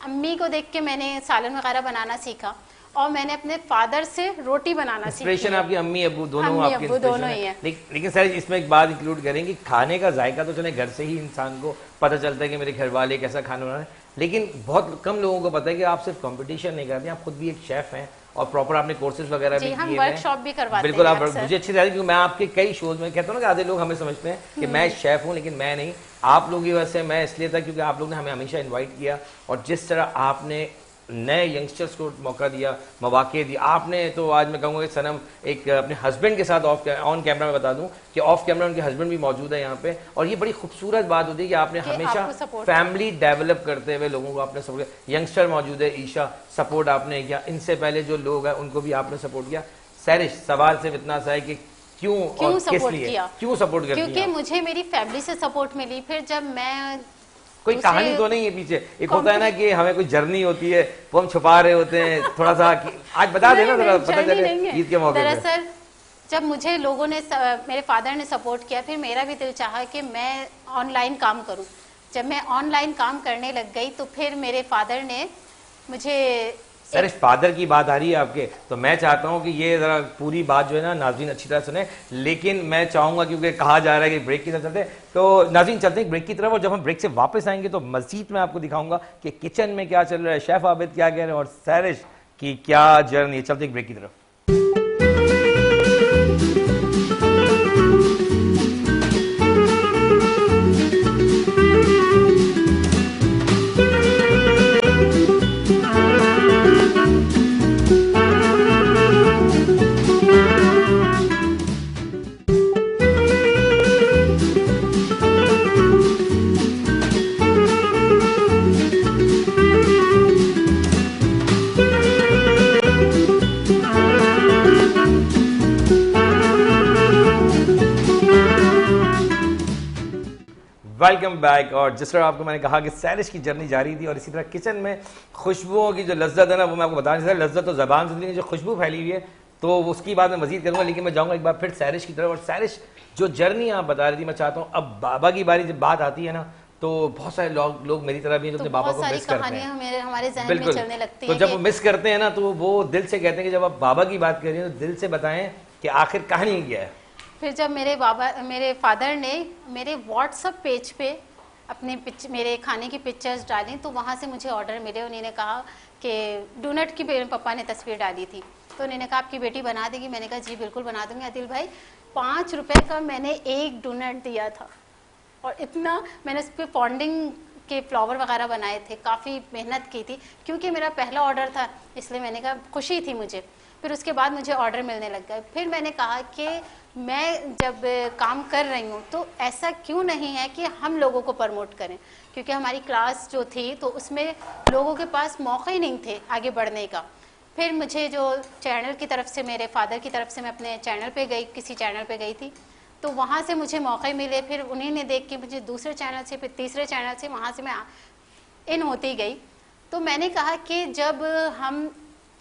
अम्मी को देख के मैंने सालन वगैरह बनाना सीखा, और मैंने अपने फादर से रोटी बनाना सीखी। इंस्पिरेशन आपकी अम्मी अब्बू दोनों आपके दोनों ही है। लेकिन सर इसमें एक बात इंक्लूड करेंगे, खाने का जायका तो चले घर से ही इंसान को पता चलता है कि मेरे घर वाले कैसा खाना बना रहे हैं, लेकिन बहुत कम लोगों को पता है कि आप सिर्फ कंपटीशन नहीं करते, आप खुद भी एक शेफ हैं और प्रॉपर आपने कोर्सेज वगैरह भी किए हैं, वर्कशॉप भी करवाते हैं। बिल्कुल, आप मुझे अच्छी तरह, क्योंकि मैं आपके कई शोज में कहता हूँ ना कि आधे लोग हमें समझते हैं कि मैं शेफ हूँ, लेकिन मैं नहीं। आप लोगों की वजह से मैं इसलिए था क्योंकि आप लोग ने हमें हमेशा इन्वाइट किया, और जिस तरह आपने नए यंगस्टर्स को मौका दिया, मौके दिए आपने, तो आज मैं कहूँगा कि सनम एक अपने हस्बैंड के साथ ऑन कैमरा में बता दूं कि ऑफ कैमरा उनके हस्बैंड भी मौजूद है यहाँ पे, और ये बड़ी खूबसूरत बात होती है कि आपने हमेशा फैमिली डेवलप करते हुए लोगों को आपने सपोर्ट किया। यंगस्टर मौजूद है, ईशा, सपोर्ट आपने किया, इनसे पहले जो लोग हैं उनको भी आपने सपोर्ट किया। सैरिश, सवाल सिर्फ इतना सा है कि क्यों और किस लिए, क्यों सपोर्ट करती हैं? क्योंकि मुझे मेरी फैमिली से सपोर्ट मिली। फिर जब मैं, कोई कहानी तो नहीं है पीछे, एक होता है ना कि हमें कोई जर्नी होती है वो हम छुपा रहे होते हैं, थोड़ा सा आज बता देना, थोड़ा पता चले ईद के मौके पे। दरअसल जब मुझे लोगों ने, मेरे फादर ने सपोर्ट किया, फिर मेरा भी दिल चाहा कि मैं ऑनलाइन काम करूं। जब मैं ऑनलाइन काम करने लग गई तो फिर मेरे फादर ने मुझे, सर इस फादर की बात आ रही है आपके, तो मैं चाहता हूं कि ये जरा पूरी बात जो है ना नाज़रीन अच्छी तरह सुने, लेकिन मैं चाहूंगा क्योंकि कहा जा रहा है कि ब्रेक की तरफ चलते हैं, तो नाज़रीन चलते हैं ब्रेक की तरफ, और जब हम ब्रेक से वापस आएंगे तो मज़ीद मैं आपको दिखाऊंगा कि किचन में क्या चल रहा है, शेफ आबिद क्या कह रहे हैं और सैरिश की क्या जर्नी है। चलते हैं ब्रेक की तरफ। Welcome back. और जिस तरह आपको मैंने कहा कि सैरिश की जर्नी जारी थी, और इसी तरह किचन में खुशबुओं की जो लज्जत है ना वो मैं आपको बता नहीं सकता, लज्जत तो ज़बान से नहीं, जो खुशबू फैली हुई है तो उसकी बात मैं मजीद करूँगा, लेकिन मैं जाऊँगा एक बार फिर सैरिश की तरफ। और सैरिश जो जर्नी आप बता रही थी, मैं चाहता हूँ अब बाबा की बारी जब बात आती है ना तो बहुत सारे लोग मेरी तरह भी हैं जो अपने बाबा को मिस करते हैं, हमारे जहन में चलने लगती तो हैं। जब वो मिस करते हैं ना तो वो दिल से कहते हैं कि जब आप बाबा की बात कर रही हैं तो दिल से बताएं कि आखिर कहानी क्या है। फिर जब मेरे फादर ने मेरे व्हाट्सएप पेज पे मेरे खाने की पिक्चर्स डाली तो वहाँ से मुझे ऑर्डर मिले। उन्होंने कहा कि डोनट की पापा ने तस्वीर डाली थी तो उन्होंने कहा आपकी बेटी बना देगी। मैंने कहा जी बिल्कुल बना दूंगी आदिल भाई। 5 रुपए का मैंने एक डोनट दिया था और इतना मैंने उस पर फॉन्डिंग के फ्लावर वगैरह बनाए थे, काफ़ी मेहनत की थी क्योंकि मेरा पहला ऑर्डर था, इसलिए मैंने कहा खुशी थी मुझे। फिर उसके बाद मुझे ऑर्डर मिलने लग गए। फिर मैंने कहा कि मैं जब काम कर रही हूँ तो ऐसा क्यों नहीं है कि हम लोगों को प्रमोट करें, क्योंकि हमारी क्लास जो थी तो उसमें लोगों के पास मौके ही नहीं थे आगे बढ़ने का। फिर मुझे जो चैनल की तरफ से, मेरे फादर की तरफ से, मैं अपने चैनल पे गई, किसी चैनल पे गई थी तो वहाँ से मुझे मौके मिले। फिर उन्हीं ने देख के मुझे दूसरे चैनल से, फिर तीसरे चैनल से, वहाँ से मैं इन होती गई। तो मैंने कहा कि जब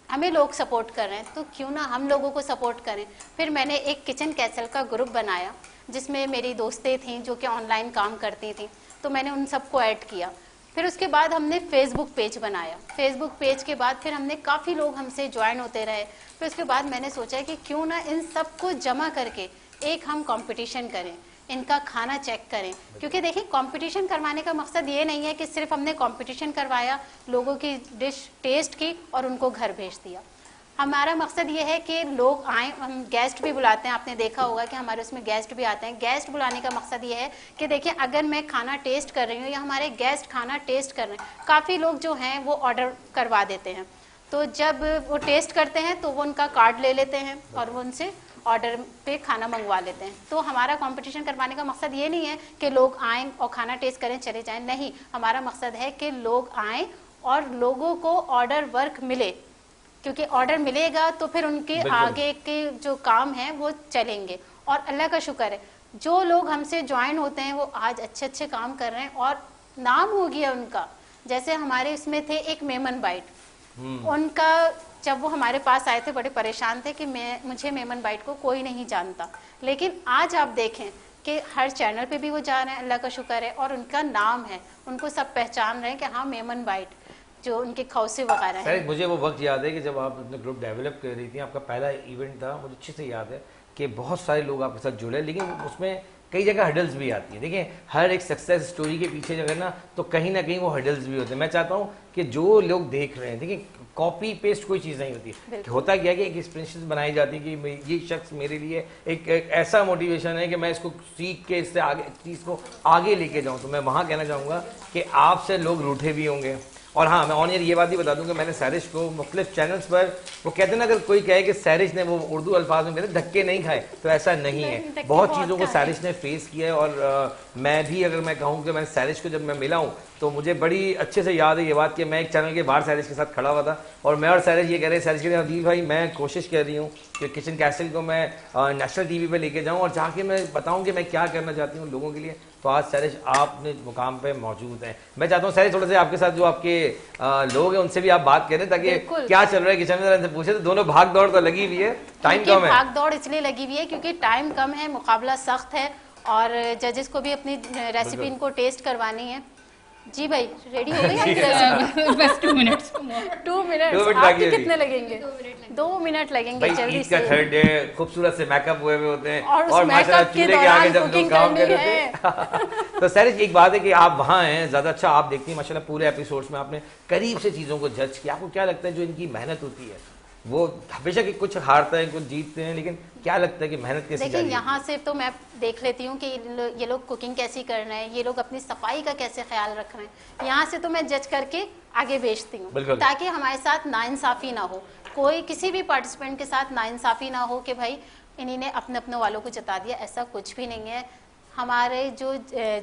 हमें लोग सपोर्ट कर रहे हैं तो क्यों ना हम लोगों को सपोर्ट करें। फिर मैंने एक किचन कैसल का ग्रुप बनाया जिसमें मेरी दोस्तें थीं जो कि ऑनलाइन काम करती थीं, तो मैंने उन सबको ऐड किया। फिर उसके बाद हमने फेसबुक पेज बनाया। फेसबुक पेज के बाद फिर हमने काफ़ी लोग हमसे ज्वाइन होते रहे। फिर उसके बाद मैंने सोचा कि क्यों ना इन सबको जमा करके एक हम कंपटीशन करें, इनका खाना चेक करें। क्योंकि देखिए कंपटीशन करवाने का मकसद ये नहीं है कि सिर्फ हमने कंपटीशन करवाया, लोगों की डिश टेस्ट की और उनको घर भेज दिया। हमारा मकसद ये है कि लोग आएँ, हम गेस्ट भी बुलाते हैं। आपने देखा होगा कि हमारे उसमें गेस्ट भी आते हैं। गेस्ट बुलाने का मकसद ये है कि देखिए अगर मैं खाना टेस्ट कर रही हूँ या हमारे गेस्ट खाना टेस्ट कर रहे हैं, काफ़ी लोग जो हैं वो ऑर्डर करवा देते हैं, तो जब वो टेस्ट करते हैं तो वो उनका कार्ड ले लेते हैं और वो उनसे ऑर्डर पे खाना मंगवा लेते हैं। तो हमारा कंपटीशन करवाने का मकसद ये नहीं है कि लोग आएँ और खाना टेस्ट करें चले जाएं, नहीं, हमारा मकसद है कि लोग आएँ और लोगों को ऑर्डर वर्क मिले, क्योंकि ऑर्डर मिलेगा तो फिर उनके आगे के जो काम हैं वो चलेंगे। और अल्लाह का शुक्र है जो लोग हमसे ज्वाइन होते हैं वो आज अच्छे अच्छे काम कर रहे हैं और नाम हो गया उनका। जैसे हमारे इसमें थे एक मेमन बाइट, उनका जब वो हमारे पास आए थे बड़े परेशान थे कि मुझे मेमन बाइट को कोई नहीं जानता, लेकिन आज आप देखें कि हर चैनल पे भी वो जा रहे हैं, अल्लाह का शुक्र है, और उनका नाम है, उनको सब पहचान रहे हैं कि हाँ मेमन बाइट, जो उनके खौसे वगैरह हैं। मुझे वो वक्त याद है कि जब आप अपने ग्रुप डेवलप कर रही थी, आपका पहला इवेंट था, मुझे अच्छे से याद है कि बहुत सारे लोग आपके साथ जुड़े, लेकिन उसमें कई जगह हडल्स भी आती है। देखिए हर एक सक्सेस स्टोरी के पीछे जो है ना तो कहीं ना कहीं वो हडल्स भी होते हैं। मैं चाहता हूँ कि जो लोग देख रहे हैं, देखिए कॉपी पेस्ट कोई चीज़ नहीं होती, होता क्या है कि एक एक्सपीरियंस बनाई जाती है कि ये शख्स मेरे लिए एक ऐसा मोटिवेशन है कि मैं इसको सीख के इससे आगे चीज़ को आगे लेके जाऊँ। तो मैं वहाँ कहना चाहूँगा कि आपसे लोग रूठे भी होंगे। और हाँ, मैं ऑन एयर ये बात भी बता दूं कि मैंने सैरिश को मुख्तलिफ चैनल्स पर, वो कहते हैं ना अगर कोई कहे कि सैरिश ने, वो उर्दू अल्फाज में कहते हैं, धक्के नहीं खाए, तो ऐसा नहीं है। बहुत चीज़ों को सैरिश ने फेस किया है। और मैं भी अगर मैं कहूँ कि मैं सैरिश को जब मैं मिला हूँ तो मुझे बड़ी अच्छे से याद है ये बात कि मैं एक चैनल के बाहर सैरिश के साथ खड़ा हुआ था और मैं और सैरिश ये कह रहे, सैरिश कह रहे अदील भाई मैं कोशिश कर रही हूँ कि किचन कैसल को मैं नेशनल टीवी पे लेके जाऊँ और जाके मैं बताऊँ कि मैं क्या करना चाहती हूँ लोगों के लिए। तो आज सैरिश आप अपने मुकाम पे मौजूद हैं। मैं चाहता हूँ सैरिश थोड़ा सा आपके साथ जो आपके लोग हैं उनसे भी आप बात करें ताकि क्या चल रहा है किचन में, इनसे पूछे। तो दोनों भाग दौड़ तो लगी हुई है, टाइम कम है। भाग दौड़ इसलिए लगी हुई है क्योंकि टाइम कम है, मुकाबला सख्त है और जजेस को भी अपनी रेसिपी इनको टेस्ट करवानी है। जी भाई रेडी हो गई? बस 2 मिनट्स। 2 मिनट आपके कितने लगेंगे? 2 मिनट लगेंगे। जल्दी से। थर्ड डे खूबसूरत से मेकअप हुए होते हैं और माशाल्लाह चूल्हे के आगे जब लोग काम कर रहे थे। तो सैरिश एक बात है कि आप वहाँ हैं, ज़्यादा अच्छा आप देखती हैं माशाल्लाह, पूरे एपिसोड्स में आपने करीब से चीज़ों को जज किया। आपको क्या लगता है जो इनकी मेहनत होती है, वो हमेशा कि कुछ हारते हैं कुछ जीतते हैं, लेकिन क्या लगता है कि मेहनत कैसी? देखिए यहाँ से तो मैं देख लेती हूँ कि ये लोग कुकिंग कैसी कर रहे हैं, ये लोग अपनी सफाई का कैसे ख्याल रख रहे हैं, यहाँ से तो मैं जज करके आगे भेजती हूँ ताकि हमारे साथ नाइंसाफ़ी ना हो, कोई किसी भी पार्टिसिपेंट के साथ नाइंसाफ़ी ना हो कि भाई इन्हीं ने अपने अपने वालों को जता दिया। ऐसा कुछ भी नहीं है। हमारे जो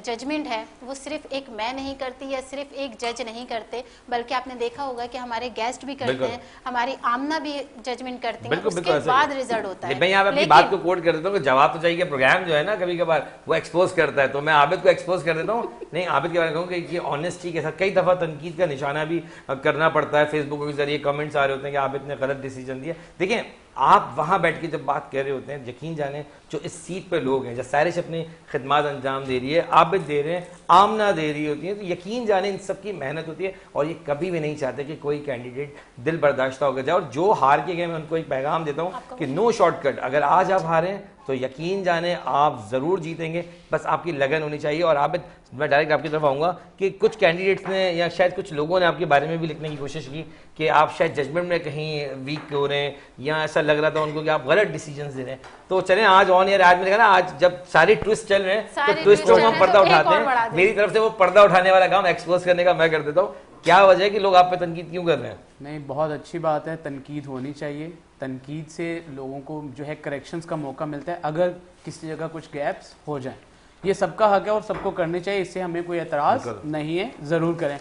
जजमेंट है वो सिर्फ एक मैं नहीं करती या सिर्फ एक जज नहीं करते, बल्कि आपने देखा होगा कि हमारे गेस्ट भी करते हैं, हमारी आमना भी जजमेंट करती है, उसके बाद रिजल्ट होता है। मैं यहाँ अपनी बात को कोट कर देता हूँ कि जवाब तो चाहिए। प्रोग्राम जो है ना कभी कभार वो एक्सपोज करता है, तो मैं आबिद को एक्सपोज कर देता हूँ। नहीं, आबिद के बारे में कहूँ कि ऑनेस्टी के साथ कई दफ़ा तनकीद का निशाना भी करना पड़ता है। फेसबुक के जरिए कमेंट्स आ रहे होते हैं कि आबिद ने गलत डिसीजन दिया। देखिए आप वहाँ बैठ के जब बात कर रहे होते हैं, यकीन जाने जो इस सीट पे लोग हैं, जब सारिश अपनी खिदमत अंजाम दे रही है, आबिद दे रहे हैं, आमना दे रही होती है, तो यकीन जाने इन सब की मेहनत होती है और ये कभी भी नहीं चाहते कि कोई कैंडिडेट दिल बर्दाश्त होकर जाए। और जो हार के गए, मैं उनको एक पैगाम देता हूँ कि नो शॉर्टकट। अगर आज आप हारें तो यकीन जाने आप ज़रूर जीतेंगे, बस आपकी लगन होनी चाहिए। और आबिद, मैं डायरेक्ट आपकी तरफ आऊँगा कि कुछ कैंडिडेट्स ने या शायद कुछ लोगों ने आपके बारे में भी लिखने की कोशिश की कि आप शायद जजमेंट में कहीं वीक हो रहे हैं, या ऐसा लग रहा था उनको कि आप गलत डिसीजंस दे रहे हैं। तो चलें आज ऑन एयर, आज मैंने कहा ना, आज जब सारे ट्विस्ट चल रहे हैं तो ट्विस्ट को हम पर्दा उठाते हैं। मेरी तरफ से वो पर्दा उठाने वाला काम, एक्सपोज करने का मैं कर देता हूँ। क्या वजह है कि लोग आप पे तनकीद क्यों कर रहे हैं? नहीं, बहुत अच्छी बात है, तनकीद होनी चाहिए। तनकीद से लोगों को जो है करेक्शंस का मौका मिलता है अगर किसी जगह कुछ गैप्स हो जाएं। ये सबका हक है और सबको करनी चाहिए, इससे हमें कोई एतराज़ नहीं है, ज़रूर करें।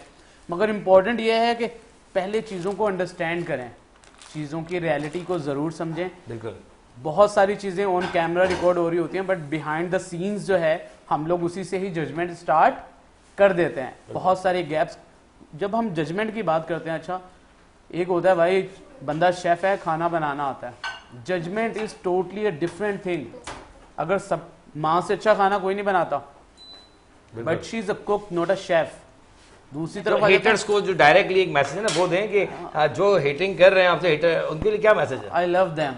मगर इम्पॉर्टेंट ये है कि पहले चीज़ों को अंडरस्टैंड करें, चीज़ों की रियलिटी को ज़रूर समझें। बिल्कुल, बहुत सारी चीज़ें ऑन कैमरा रिकॉर्ड हो रही होती हैं, बट बिहाइंड द सीन्स जो है हम लोग उसी से ही जजमेंट स्टार्ट कर देते हैं। बहुत सारे गैप्स, जब हम जजमेंट की बात करते हैं, अच्छा एक होता है भाई बंदा शेफ है, खाना बनाना आता है, judgement is totally a different thing. अगर सब माँ से अच्छा खाना कोई नहीं बनाता, but she is a cook not a chef. दूसरी तरफ हेटर्स को जो डायरेक्टली एक मैसेज है ना वो दें कि जो हेटिंग कर रहे हैं आपसे, हेटर, उनके लिए क्या मैसेज है? I love them,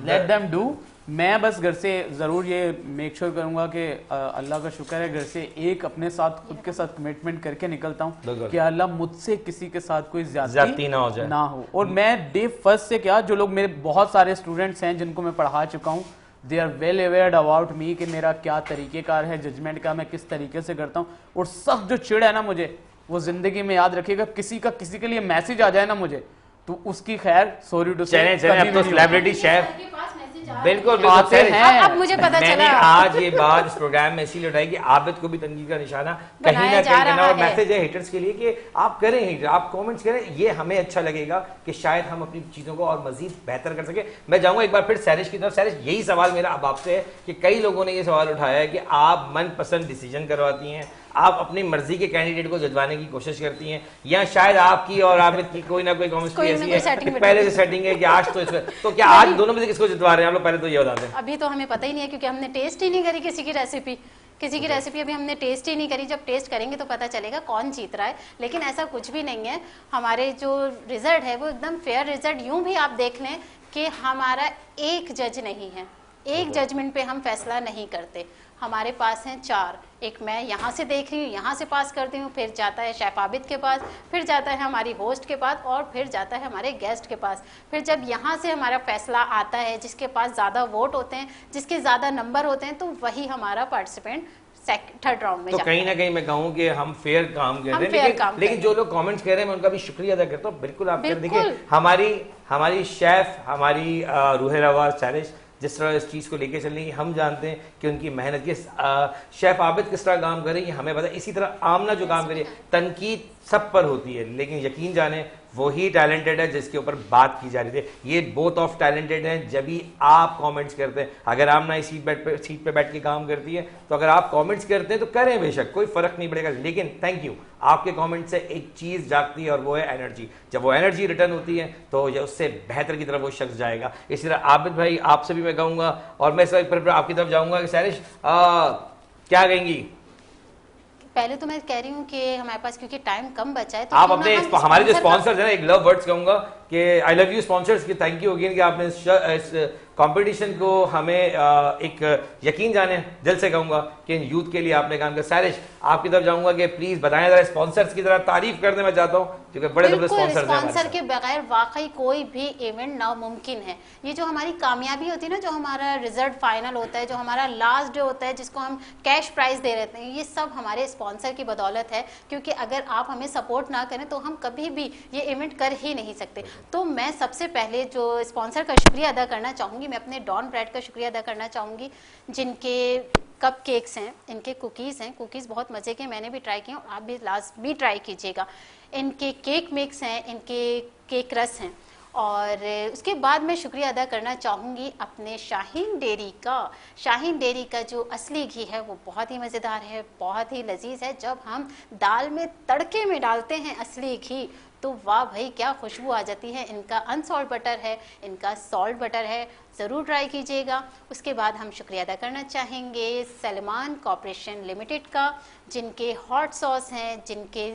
let them do. मैं बस घर से ज़रूर ये मेक श्योर करूंगा कि अल्लाह का शुक्र है घर से एक अपने साथ खुद के साथ कमिटमेंट करके निकलता हूँ कि अल्लाह मुझसे किसी के साथ कोई ज्यादती ना हो जाए, ना हो। और मैं डे फर्स्ट से क्या, जो लोग मेरे बहुत सारे स्टूडेंट्स हैं जिनको मैं पढ़ा चुका हूँ, they are well awared about me कि मेरा क्या तरीक़ेकार है जजमेंट का, मैं किस तरीके से करता हूँ। और सब जो चिड़ है ना मुझे, वो जिंदगी में याद रखिएगा, किसी के लिए मैसेज आ जाए ना मुझे, तो उसकी खैर सॉरी टू से। अब तो सेलिब्रिटी शेफ बिल्कुल अब मुझे पता मैंने चला। आज ये बात इस प्रोग्राम में इसीलिए उठाई कि आबिद को भी तनकीद का निशाना कहीं ना कहीं करना, और मैसेज है हेटर्स के लिए कि आप करें हिट, आप कमेंट्स करें, ये हमें अच्छा लगेगा कि शायद हम अपनी चीजों को और मजीद बेहतर कर सके। मैं जाऊंगा एक बार फिर सैरिश की तरफ। सैरिश, यही सवाल मेरा अब आपसे है कि कई लोगों ने ये सवाल उठाया है कि आप मनपसंद डिसीजन करवाती हैं, आप अपनी मर्जी के कैंडिडेट को जजवाने की कोशिश करती हैं, या शायद आपकी और आबिद की कोई ना कोई केमिस्ट्री ऐसी है कि पहले से सेटिंग है कि आज तो क्या आज दोनों में से किसको जितवा रहे हैं आप लोग? पहले तो ये बता दें। अभी तो हमें पता ही नहीं है क्योंकि हमने टेस्ट ही नहीं करी किसी की रेसिपी अभी हमने टेस्ट ही नहीं करी। जब टेस्ट करेंगे तो पता चलेगा कौन जीत रहा है। लेकिन ऐसा कुछ भी नहीं है, हमारे जो रिजल्ट है वो एकदम फेयर रिजल्ट। यूं भी आप देख लें कि हमारा एक जज नहीं है, एक जजमेंट पे हम फैसला नहीं करते, हमारे पास हैं 4। एक मैं यहाँ से देख रही हूँ, यहाँ से पास करती हूँ, फिर जाता है शेफ आबिद के पास, फिर जाता है हमारी होस्ट के पास, और फिर जाता है हमारे गेस्ट के पास। फिर जब यहाँ से हमारा फैसला आता है, जिसके पास ज़्यादा वोट होते हैं, जिसके ज़्यादा नंबर होते हैं, तो वही हमारा पार्टिसिपेंट थर्ड राउंड में। तो कहीं ना कहीं मैं कहूँ कि हम फेयर काम कर रहे हैं, लेकिन जो लोग कमेंट्स कह रहे हैं मैं उनका भी शुक्रिया अदा करता हूँ। बिल्कुल आप देखिए, हमारी शेफ, हमारी रूह रवा सैरिश जिस तरह इस चीज़ को लेके चल रही है, हम जानते हैं कि उनकी मेहनत की। शेफ आबिद किस तरह काम कर रही है हमें पता है, इसी तरह आमना जो काम कर रही है, तनकीद सब पर होती है, लेकिन यकीन जाने वही टैलेंटेड है जिसके ऊपर बात की जा रही थी। ये बोथ ऑफ टैलेंटेड हैं जब भी आप कमेंट्स करते हैं। अगर आमना इस सीट पे बैठ के काम करती है, तो अगर आप कमेंट्स करते हैं तो करें, बेशक कोई फर्क नहीं पड़ेगा, लेकिन थैंक यू, आपके कमेंट से एक चीज़ जागती है और वो है एनर्जी। जब वो एनर्जी रिटर्न होती है तो उससे बेहतर की तरफ वो शख्स जाएगा। इसी तरह आबिद भाई, आपसे भी मैं कहूँगा, और मैं सिर्फ आपकी तरफ जाऊँगा कि सैरिश क्या कहेंगी? पहले तो मैं कह रही हूँ कि हमारे पास क्योंकि टाइम कम बचा है, तो आप अपने हमारे जो स्पॉन्सर्स हैं ना, एक लव वर्ड्स कहूंगा कि आई लव यू स्पॉन्सर्स, की थैंक यू अगेन कि आपने इस कंपटीशन को हमें एक यकीन जाने दिल से कहूंगा कि इन यूथ के लिए आपने काम किया। सैरिश, आपकी तरफ जाऊंगा कि प्लीज बताएं जरा, स्पॉन्सर्स की तरह तारीफ करने मैं चाहता हूं क्योंकि बड़े बड़े स्पॉन्सर्स हैं। स्पॉन्सर के बगैर वाकई कोई भी इवेंट नामुमकिन है। ये जो हमारी कामयाबी होती है ना, जो हमारा रिजल्ट फाइनल होता है, जो हमारा लास्ट डे होता है, जिसको हम कैश प्राइज दे रहे हैं, ये सब हमारे स्पॉन्सर की बदौलत है। क्योंकि अगर आप हमें सपोर्ट ना करें तो हम कभी भी ये इवेंट कर ही नहीं सकते। तो मैं सबसे पहले जो स्पॉन्सर का शुक्रिया अदा करना चाहूँगी, मैं अपने डॉन ब्रेड का शुक्रिया अदा करना चाहूँगी, जिनके कप केक्स हैं, इनके कुकीज़ हैं, कुकीज़ बहुत मज़े के, मैंने भी ट्राई किए और आप भी लास्ट भी ट्राई कीजिएगा। इनके केक मिक्स हैं, इनके केक रस हैं, और उसके बाद मैं शुक्रिया अदा करना चाहूँगी अपने शाहीन डेयरी का। शाहीन डेयरी का जो असली घी है वो बहुत ही मज़ेदार है, बहुत ही लजीज है। जब हम दाल में तड़के में डालते हैं असली घी तो वाह भाई क्या खुशबू आ जाती है। इनका अनसॉल्ट बटर है, इनका सॉल्ट बटर है, ज़रूर ट्राई कीजिएगा। उसके बाद हम शुक्रिया अदा करना चाहेंगे सलमान कॉर्पोरेशन लिमिटेड का, जिनके हॉट सॉस हैं, जिनके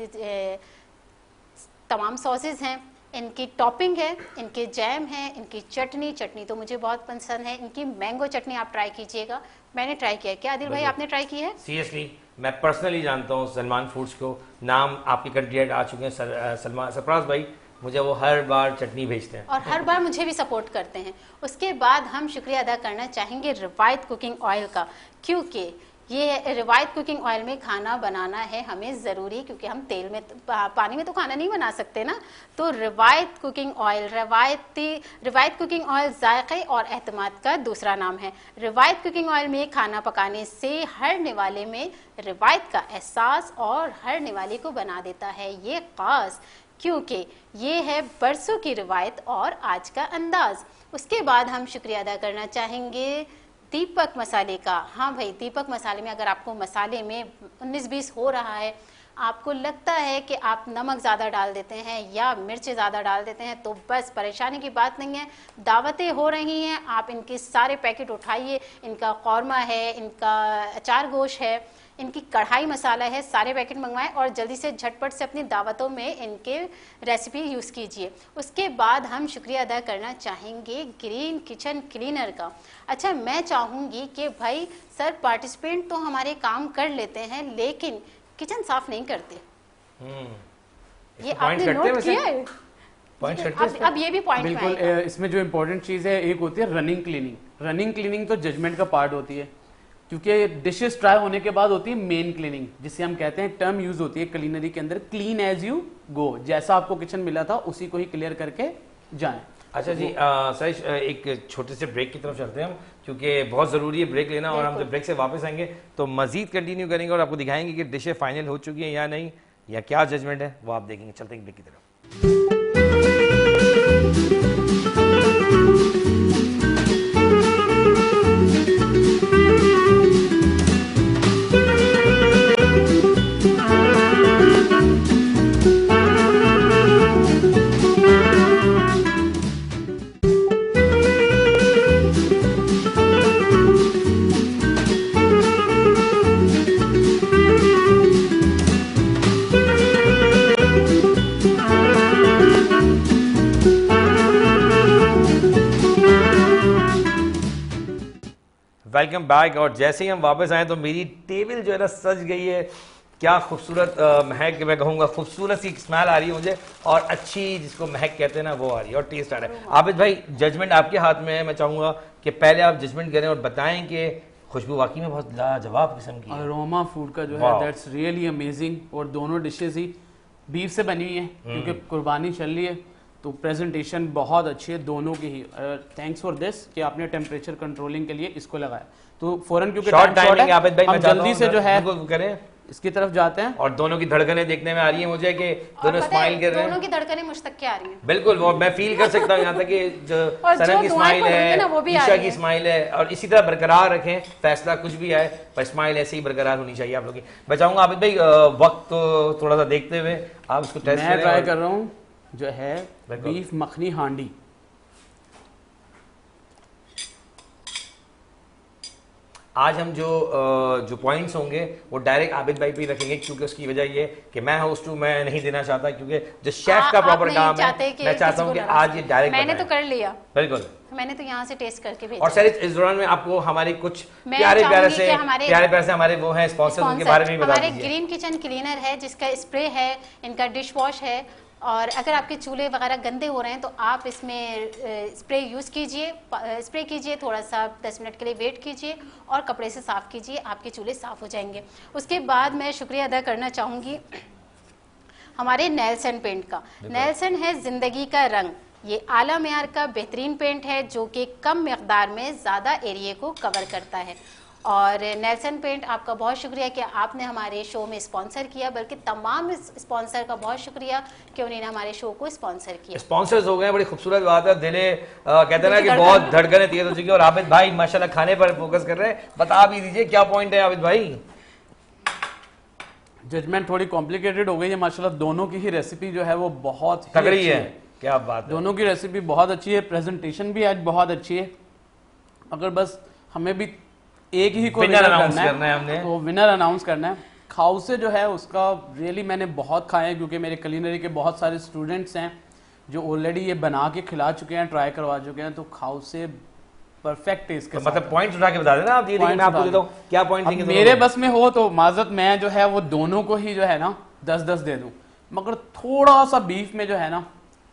तमाम सॉसेज हैं, इनकी टॉपिंग है, इनके जैम है, इनकी चटनी तो मुझे बहुत पसंद है। इनकी मैंगो चटनी आप ट्राई कीजिएगा, मैंने ट्राई किया है। क्या आदिल भाई आपने ट्राई की है? सीरियसली मैं पर्सनली जानता हूँ सलमान फूड्स को, नाम आपकी कंट्री हेड आ चुके हैं सलमान सरफराज भाई, मुझे वो हर बार चटनी भेजते हैं और हर बार मुझे भी सपोर्ट करते हैं। उसके बाद हम शुक्रिया अदा करना चाहेंगे रिवायत कुकिंग ऑयल का, क्योंकि ये रिवायत कुकिंग ऑयल में खाना बनाना है हमें ज़रूरी, क्योंकि हम तेल में पानी में तो खाना नहीं बना सकते ना। तो रिवायत कुकिंग ऑयल, रिवायत कुकिंग ऑयल जायक़े और एतमाद का दूसरा नाम है। रिवायत कुकिंग ऑयल में खाना पकाने से हर निवाले में रिवायत का एहसास और हर निवाले को बना देता है ये ख़ास, क्योंकि ये है बरसों की रिवायत और आज का अंदाज। उसके बाद हम शुक्रिया अदा करना चाहेंगे दीपक मसाले का। हाँ भाई, दीपक मसाले में अगर आपको मसाले में 19-20 हो रहा है, आपको लगता है कि आप नमक ज़्यादा डाल देते हैं या मिर्च ज़्यादा डाल देते हैं, तो बस परेशानी की बात नहीं है। दावतें हो रही हैं, आप इनके सारे पैकेट उठाइए। इनका कौरमा है, इनका अचार गोश्त है, इनकी कढ़ाई मसाला है, सारे पैकेट मंगवाएं और जल्दी से झटपट से अपनी दावतों में इनके रेसिपी यूज़ कीजिए। उसके बाद हम शुक्रिया अदा करना चाहेंगे ग्रीन किचन क्लीनर का। अच्छा, मैं चाहूँगी कि भाई सर पार्टिसिपेंट तो हमारे काम कर लेते हैं लेकिन किचन साफ नहीं करते। ये आपने नोट किया है? अब ये भी पॉइंट बिल्कुल। इसमें जो इम्पोर्टेंट चीज़ है एक होती है रनिंग क्लीनिंग। रनिंग क्लीनिंग तो जजमेंट का पार्ट होती है, क्योंकि डिशेस ट्राई होने के बाद होती है मेन क्लीनिंग, जिसे हम कहते हैं, टर्म यूज होती है क्लीनरी के अंदर, क्लीन एज यू गो। जैसा आपको किचन मिला था उसी को ही क्लियर करके जाएं। अच्छा जी, सर एक छोटे से ब्रेक की तरफ चलते हैं हम, क्योंकि बहुत ज़रूरी है ब्रेक लेना, और हम जब ब्रेक से वापस आएंगे तो मजीद कंटिन्यू करेंगे और आपको दिखाएंगे कि डिशें फाइनल हो चुकी हैं या नहीं, या क्या जजमेंट है वो आप देखेंगे। चलते हैं ब्रेक की तरफ। Welcome back. और जैसे ही हम वापस आए तो मेरी टेबल जो है ना सज गई है। क्या खूबसूरत महक, मैं कहूँगा खूबसूरत सी स्मेल आ रही है मुझे, और अच्छी जिसको महक कहते हैं ना वो आ रही है, और टेस्ट आ रहा है। आबिद भाई, जजमेंट आपके हाथ में है। मैं चाहूँगा कि पहले आप जजमेंट करें और बताएं कि खुशबू वाकई में बहुत लाजवाब किस्म की है। अरोमा फूड का जो है दैट्स रियली अमेजिंग। और दोनों डिशेज ही बीफ से बनी हुई हैं, क्योंकि कुर्बानी चल रही है, तो प्रेजेंटेशन बहुत अच्छी है दोनों की ही। थैंक्स फॉर दिस कि आपने टेम्परेचर कंट्रोलिंग के लिए इसको लगाया। तो फौरन, क्योंकि शॉर्ट टाइमिंग है आबिद भाई, हम जल्दी से जो है करें इसकी तरफ जाते हैं। और दोनों की धड़कनें देखने में आ रही है मुझे कि दोनों स्माइल कर रहे हैं। दोनों की धड़कनें मुझ तक क्या आ रही हैं? बिल्कुल, वो मैं फील कर सकता हूँ यहाँ तक कि जो सनम की स्माइल है, ईशा की स्माइल है, और इसी तरह बरकरार रखें। फैसला कुछ भी आए पर स्माइल ऐसे ही बरकरार होनी चाहिए आप लोग की। मैं चाहूँगा आबिद भाई वक्त तो थोड़ा सा देखते हुए आप इसको टेस्ट मैं ट्राई कर रहा हूँ जो है बीफ मखनी हांडी। आज हम जो पॉइंट्स होंगे वो डायरेक्ट आबिद भाई पे रखेंगे, क्योंकि उसकी वजह ये कि मैं होस्ट हूँ, मैं नहीं देना चाहता, क्योंकि जो शेफ का प्रॉपर काम है, मैं चाहता हूँ कि आज ये डायरेक्ट मैंने तो कर लिया। बिल्कुल, मैंने तो यहाँ से टेस्ट करके भेजा। और सर इस दौरान में आपको हमारे कुछ प्यारे से हमारे वो हैं स्पॉन्सर, उनके बारे में बता दीजिए। हमारे ग्रीन किचन क्लीनर है, जिसका स्प्रे है, इनका डिश वॉश है, और अगर आपके चूल्हे वगैरह गंदे हो रहे हैं तो आप इसमें स्प्रे यूज़ कीजिए, स्प्रे कीजिए, थोड़ा सा 10 मिनट के लिए वेट कीजिए और कपड़े से साफ़ कीजिए, आपके चूल्हे साफ़ हो जाएंगे। उसके बाद मैं शुक्रिया अदा करना चाहूँगी हमारे नेल्सन पेंट का। नेल्सन है ज़िंदगी का रंग। ये आला मेयार का बेहतरीन पेंट है जो कि कम मकदार में ज़्यादा एरिया को कवर करता है। और नेल्सन पेंट आपका बहुत शुक्रिया कि आपने हमारे शो में स्पॉन्सर किया, बल्कि तमाम स्पॉन्सर का बहुत शुक्रिया कि उन्होंने हमारे शो को स्पॉन्सर किया। स्पॉन्सर्स हो गए, बड़ी खूबसूरत बात है। दिले कहते हैं ना कि बहुत धड़कनें तेज हो चुकी है। और आबिद भाई माशाल्लाह खाने पर फोकस कर रहे हैं, बता भी दीजिए क्या पॉइंट है आबिद भाई? जजमेंट थोड़ी कॉम्प्लिकेटेड हो गई है माशाल्लाह, दोनों की ही रेसिपी जो है वो बहुत तगड़ी है। क्या बात है, दोनों की रेसिपी बहुत अच्छी है, प्रेजेंटेशन भी आज बहुत अच्छी है। अगर बस हमें भी एक ही को विनर अनाउंस करना है हमने, तो विनर अनाउंस करना है। खाउसे जो है उसका रियली मैंने बहुत खाया है, क्योंकि मेरे कुलिनरी के बहुत सारे स्टूडेंट्स हैं जो ऑलरेडी ये बना के खिला चुके हैं, ट्राई करवा चुके हैं, तो खाउसे परफेक्ट टेस्ट के तो मतलब पॉइंट उठा के बता देना आप, ये मैं आपको देता हूं क्या पॉइंट देंगे। मेरे बस में हो तो माजरत मैं जो है वो दोनों को ही जो है ना 10-10 दे दूं, मगर थोड़ा सा बीफ में जो है ना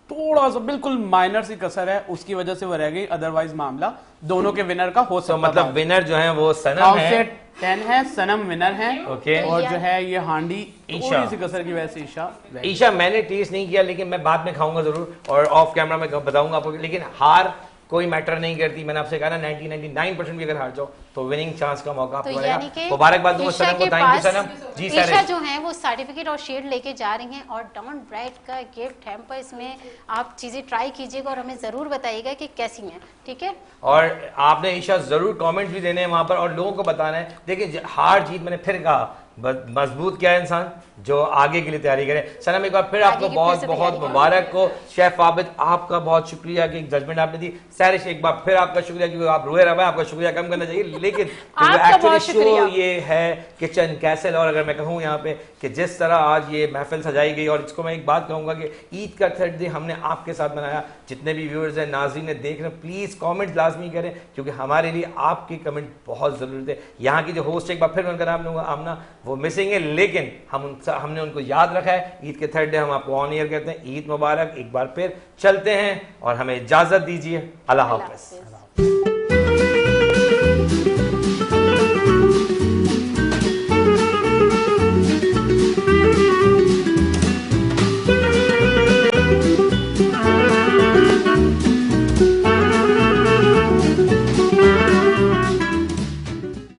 थोड़ा सा बिल्कुल माइनर सी कसर है, उसकी वजह से वो रह गई, अदरवाइज मामला दोनों के विनर का हो सकता है। मतलब विनर जो है वो सनम है, 10 है, सनम विनर है। ओके। और जो है ये हांडी थोड़ी सी कसर की वजह से ईशा मैंने टेस्ट नहीं किया, लेकिन मैं बाद में खाऊंगा जरूर और ऑफ कैमरा में बताऊंगा आपको। लेकिन हार कोई मैटर नहीं करती, मैंने आपसे कहा ना 99% भी अगर हार जाओ तो विनिंग चांस का मौका आपको मिलेगा। मुबारकबाद दूंगा सनम को, थैंक यू सनम जी। ईशा जो है वो सर्टिफिकेट और शेड लेके जा रही हैं, और डॉन ब्राइट का गिफ्ट हैम्पर, इसमें आप चीजें ट्राई कीजिएगा और हमें जरूर बताइएगा कि कैसी हैं, ठीक है। और आपने ईशा जरूर कमेंट्स भी देने हैं वहां पर और लोगों को बताना है। देखिए हार जीत मैंने फिर कहा, मजबूत क्या है इंसान जो आगे के लिए तैयारी करे। सनम एक बार फिर आपको बहुत बहुत मुबारक हो। शेफ आबिद आपका बहुत शुक्रिया कि जजमेंट आपने दी। सैरिश एक बार फिर आपका शुक्रिया क्योंकि आप रोए रहे, आपका शुक्रिया कम करना चाहिए, लेकिन एक्चुअली शो ये है किचन कैसल। और अगर मैं कहूँ यहाँ पे कि जिस तरह आज ये महफिल सजाई गई, और इसको मैं एक बात कहूँगा कि ईद का थर्ड डे हमने आपके साथ बनाया। जितने भी व्यूअर्स हैं, नाज़रीन ने देख रहे हैं, प्लीज़ कमेंट लाजमी करें क्योंकि हमारे लिए आपकी कमेंट बहुत ज़रूरत है। यहाँ की जो होस्ट एक बार फिर बनकर आप लोगों आमना वो मिसिंग है, लेकिन हमने उनको याद रखा है। ईद के थर्ड डे हम आपको ऑन ईयर कहते हैं। ईद मुबारक एक बार फिर। चलते हैं और हमें इजाज़त दीजिए। अल्लाह हाफ़िज़।